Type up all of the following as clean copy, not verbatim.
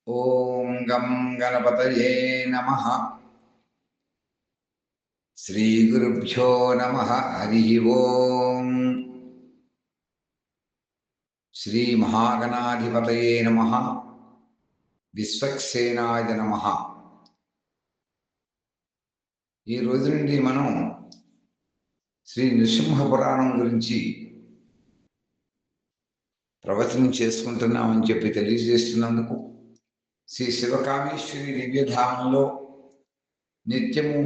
ఓం గం గణపతయే నమః. శ్రీ గురుభ్యో నమః. హరి ఓం. శ్రీ మహాగణాధిపతయే నమః. విశ్వక్సేనాయ నమః. ఈ రోజు నుండి మనం శ్రీ నృసింహ పురాణం గురించి ప్రవచనం చేసుకుంటున్నామని చెప్పి తెలియజేస్తున్నందుకు శ్రీ శివకామేశ్వరి దివ్యధామంలో నిత్యము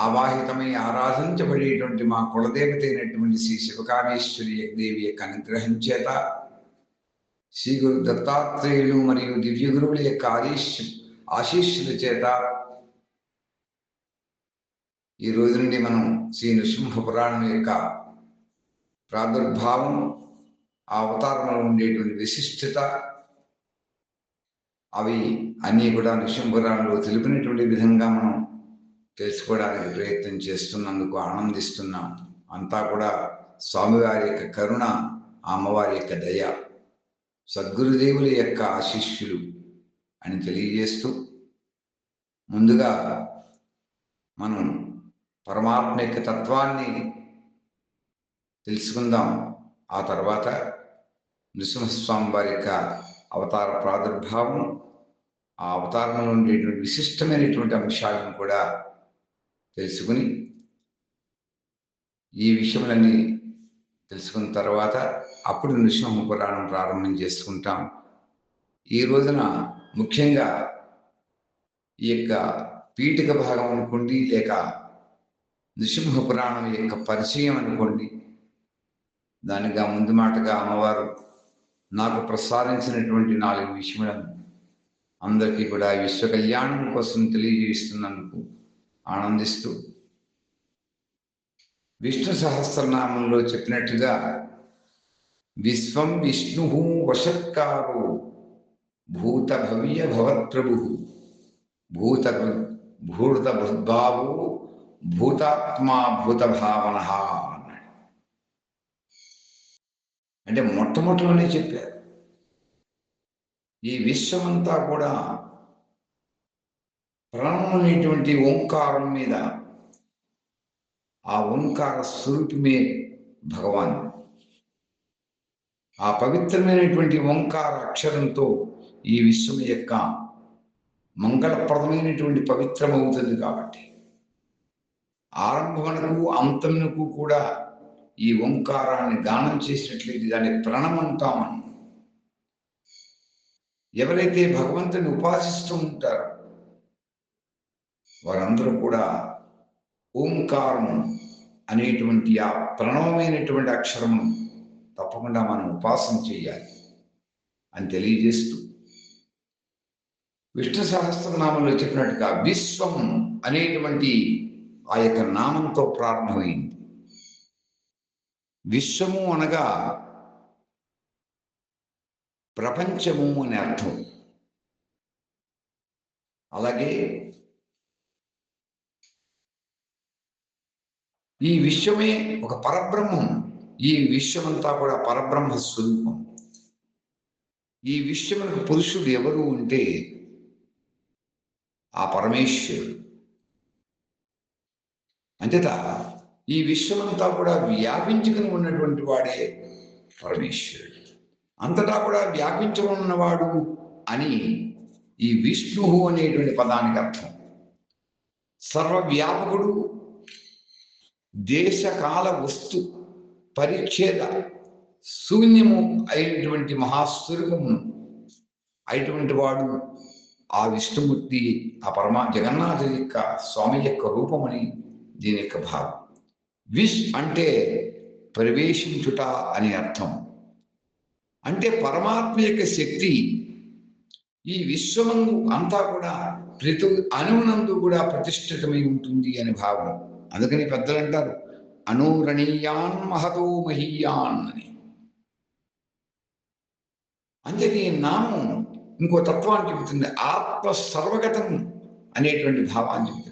ఆవాహితమై ఆరాధించబడేటువంటి మా కులదేవత అయినటువంటి శ్రీ శివకామేశ్వరి దేవి యొక్క అనుగ్రహం చేత శ్రీ గురు దత్తాత్రేయులు మరియు దివ్య గురువుల యొక్క ఆశీస్సుల చేత ఈ రోజు నుండి మనం శ్రీ నృసింహ పురాణం యొక్క ప్రాదుర్భావం, ఆ అవతారంలో ఉండేటువంటి విశిష్టత, అవి అన్నీ కూడా నృసింహ పురాణంలో తెలిపినటువంటి విధంగా మనం తెలుసుకోవడానికి ప్రయత్నం చేస్తున్నందుకు ఆనందిస్తున్నాం. అంతా కూడా స్వామివారి యొక్క కరుణ, అమ్మవారి యొక్క దయ, సద్గురుదేవుల యొక్క ఆశీస్సులు అని తెలియజేస్తూ ముందుగా మనం పరమాత్మ యొక్క తత్వాన్ని తెలుసుకుందాం. ఆ తర్వాత నృసింహస్వామి వారి యొక్క అవతార ప్రాదుర్భావం, ఆ అవతారంలో ఉండేటువంటి విశిష్టమైనటువంటి అంశాలను కూడా తెలుసుకుని ఈ విషయములన్నీ తెలుసుకున్న తర్వాత అప్పుడు నృసింహ పురాణం ప్రారంభం చేసుకుంటాం. ఈ రోజున ముఖ్యంగా ఈ యొక్క పీఠిక భాగం అనుకోండి, లేక నృసింహ పురాణం యొక్క పరిచయం అనుకోండి, దానిగా ముందు మాటగా అమ్మవారు నాకు ప్రసాదించినటువంటి 4 విషయములను అందరికీ కూడా విశ్వ కళ్యాణం కోసం తెలియజేస్తున్నందుకు ఆనందిస్తూ, విష్ణు సహస్రనామంలో చెప్పినట్టుగా విశ్వం విష్ణు వషత్కారో భూత భవ్య భవత్ప్రభు భూత భూతభృద్భావో భూతాత్మా భూత భావన అన్నాడు. అంటే మొట్టమొదటిలోనే చెప్పారు, ఈ విశ్వమంతా కూడా ప్రణవం అనేటువంటి ఓంకారం మీద, ఆ ఓంకార స్వరూపమే భగవాన్. ఆ పవిత్రమైనటువంటి ఓంకార అక్షరంతో ఈ విశ్వం యొక్క మంగళప్రదమైనటువంటి పవిత్రమవుతుంది. కాబట్టి ఆరంభమునకు అంతమునకు కూడా ఈ ఓంకారాన్ని గానం చేసినట్లయితే దాన్ని ప్రణమంటామని. ఎవరైతే భగవంతుని ఉపాసిస్తూ ఉంటారో వారందరూ కూడా ఓంకారం అనేటువంటి ఆ ప్రణవమైనటువంటి అక్షరము తప్పకుండా మనం ఉపాసన చేయాలి అని తెలియజేస్తూ, విష్ణు సహస్రనామంలో చెప్పినట్టుగా విశ్వం అనేటువంటి ఆ యొక్క నామంతో ప్రారంభమైంది. విశ్వము అనగా ప్రపంచము అని అర్థం. అలాగే ఈ విశ్వమే ఒక పరబ్రహ్మం. ఈ విశ్వమంతా కూడా పరబ్రహ్మ స్వరూపం. ఈ విశ్వమునకు పురుషుడు ఎవరు ఉంటే ఆ పరమేశ్వరుడు. అంతేత ఈ విశ్వమంతా కూడా వ్యాపించుకుని ఉన్నటువంటి వాడే పరమేశ్వరుడు. అంతటా కూడా వ్యాపించుకుని ఉన్నవాడు అని ఈ విష్ణువు అనేటువంటి పదానికి అర్థం. సర్వవ్యాపకుడు, దేశకాల వస్తు పరిచ్ఛేద శూన్యము అయినటువంటి మహాస్వరూపము అయినటువంటి వాడు ఆ విష్ణుమూర్తి, ఆ జగన్నాథ యొక్క స్వామి యొక్క రూపమని దీని యొక్క భావం. విష్ అంటే ప్రవేశించుట అని అర్థం. అంటే పరమాత్మ యొక్క శక్తి ఈ విశ్వమందు అంతా కూడా ప్రతి అణువునందు కూడా ప్రతిష్ఠితమై ఉంటుంది అని భావం. అందుకని పెద్దలు అంటారు అనూరణీయాన్ మహతో మహీయాన్ అని. అంటే ఈ నామం ఇంకో తత్వాన్ని చెబుతుంది, ఆత్మ సర్వగతం అనేటువంటి భావాన్ని చెబుతుంది.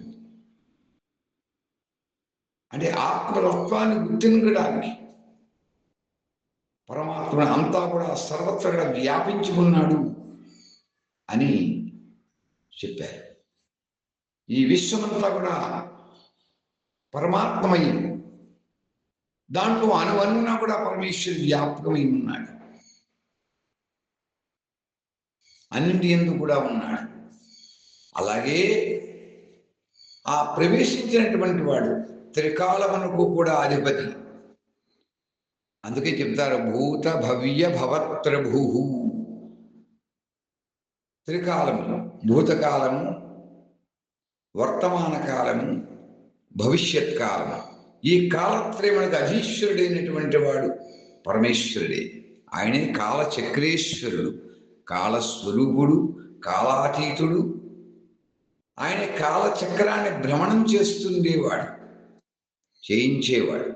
అంటే ఆత్మతత్వాన్ని గుర్తించడానికి పరమాత్మ అంతా కూడా సర్వత్ర వ్యాపించి ఉన్నాడు అని చెప్పారు. ఈ విశ్వమంతా కూడా పరమాత్మమయం, దాంట్లో అనువనున్నా కూడా పరమేశ్వరుడు వ్యాపకమై ఉన్నాడు, అన్నింటి యందు కూడా ఉన్నాడు. అలాగే ఆ ప్రవేశించినటువంటి వాడు త్రికాలమునకు కూడా అధిపతి. అందుకే చెప్తారు భూత భవ్య భవత్ప్రభు. త్రికాలము, భూతకాలము, వర్తమాన కాలము, భవిష్యత్ కాలము. ఈ కాలత్రయమునకు అధీశ్వరుడైనటువంటి వాడు పరమేశ్వరుడే. ఆయనే కాలచక్రేశ్వరుడు, కాలస్వరూపుడు, కాలాతీతుడు. ఆయన కాలచక్రాన్ని భ్రమణం చేస్తుండేవాడు, చేయించేవాడు.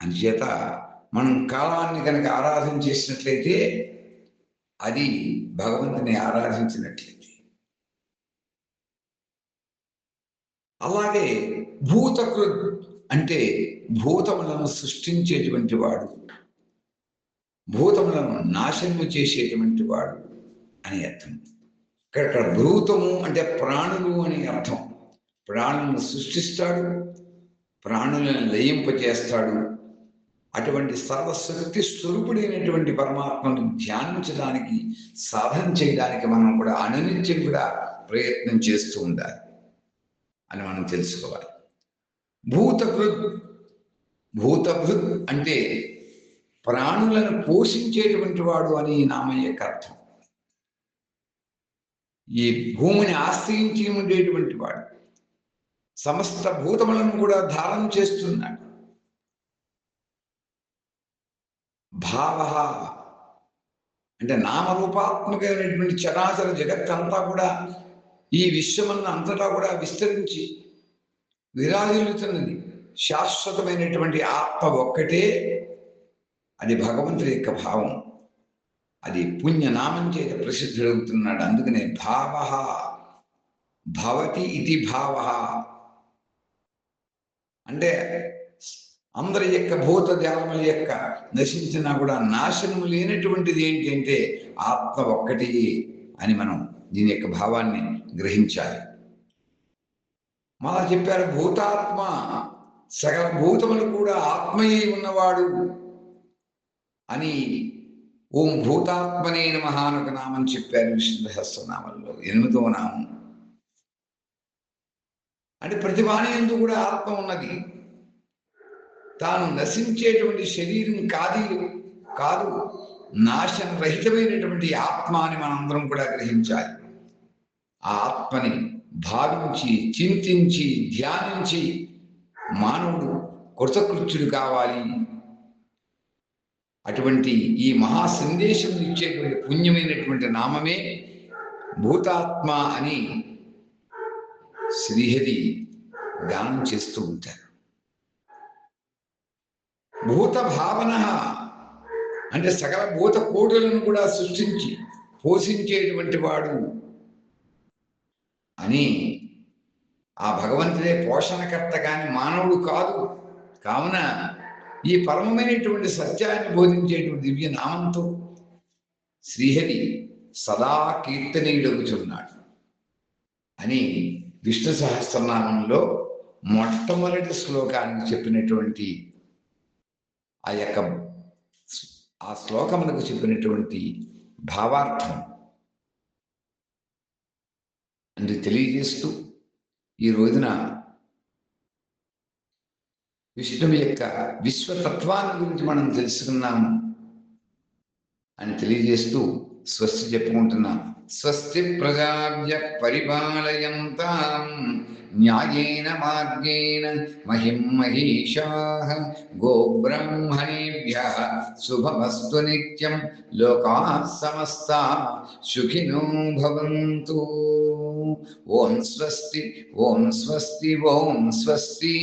అందుచేత మనం కాలాన్ని కనుక ఆరాధన చేసినట్లయితే అది భగవంతుని ఆరాధించినట్లయితే. అలాగే భూతకృత్ అంటే భూతములను సృష్టించేటువంటి వాడు, భూతములను నాశనము చేసేటువంటి వాడు అని అర్థం. ఇక్కడ భూతము అంటే ప్రాణులు అని అర్థం. ప్రాణులను సృష్టిస్తాడు, ప్రాణులను లయింపజేస్తాడు. అటువంటి సర్వశక్తి స్వరూపుడైనటువంటి పరమాత్మను ధ్యానించడానికి, సాధన చేయడానికి మనం కూడా అనునిత్యం కూడా ప్రయత్నం చేస్తూ ఉండాలి అని మనం తెలుసుకోవాలి. భూతభృత్, భూతభృత్ అంటే ప్రాణులను పోషించేటువంటి వాడు అని నామం యొక్క అర్థం. ఈ భూమిని ఆశ్రయించి ఉండేటువంటి వాడు, సమస్త భూతములను కూడా ధారణ చేస్తున్నాడు. భావ అంటే నామరూపాత్మకమైనటువంటి చరాచర జగత్తంతా కూడా, ఈ విశ్వమన్న అంతటా కూడా విస్తరించి విరాజిల్లుతున్నది శాశ్వతమైనటువంటి ఆత్మ ఒక్కటే. అది భగవంతుడి యొక్క భావం. అది పుణ్యనామం చేత ప్రసిద్ధుడవుతున్నాడు. అందుకనే భావ భవతి ఇది భావ అంటే అందరి యొక్క భూత జాలముల యొక్క నశించినా కూడా నాశనము లేనటువంటిది ఏంటి అంటే ఆత్మ ఒక్కటి అని మనం దీని యొక్క భావాన్ని గ్రహించాలి. మళ్ళా చెప్పారు భూతాత్మ, సకల భూతములు కూడా ఆత్మయే ఉన్నవాడు అని ఓం భూతాత్మనే నమః ఒక నామం చెప్పారు విష్ణు సహస్రనామంలో, 8వ నామం. అంటే ప్రతి వాణి యందు కూడా ఆత్మ ఉన్నది. తాను నశించేటువంటి శరీరం కాదు, నాశన రహితమైనటువంటి ఆత్మ అని మనందరం కూడా గ్రహించాలి. ఆ ఆత్మని భావించి, చింతించి, ధ్యానించి మానవుడు కృతకృత్యుడు కావాలి. అటువంటి ఈ మహా సందేశం ఇచ్చేటువంటి పుణ్యమైనటువంటి నామమే భూతాత్మ అని శ్రీహరి గానం చేస్తూ ఉంటారు. భూత భావన అంటే సకల భూత కోటులను కూడా సృష్టించి పోషించేటువంటి వాడు అని ఆ భగవంతుడే పోషణకర్త కాని మానవుడు కాదు. కావున ఈ పరమమైనటువంటి సత్యాన్ని బోధించేటువంటి దివ్య నామంతో శ్రీహరి సదా కీర్తనీయుడవుతున్నాడు అని విష్ణు సహస్రనామంలో మొట్టమొదటి శ్లోకాన్ని చెప్పినటువంటి ఆ శ్లోకములకు చెప్పినటువంటి భావార్థం అని తెలియజేస్తూ ఈ రోజున విష్ణువు యొక్క విశ్వతత్వాన్ని గురించి మనం తెలుసుకున్నాము అని తెలియజేస్తూ స్వస్తి చెప్పుకుంటున్నాం. స్వస్తి ప్రజాభ్య పరిపాలయంతాం న్యాయేన మార్గేణ మహిం మహీషాః గోబ్రాహ్మణేభ్యః శుభమస్తు నిత్యం లోకాః సమస్తాః సుఖినో భవంతు. ఓం స్వస్తి, ఓం స్వస్తి, ఓం స్వస్తి.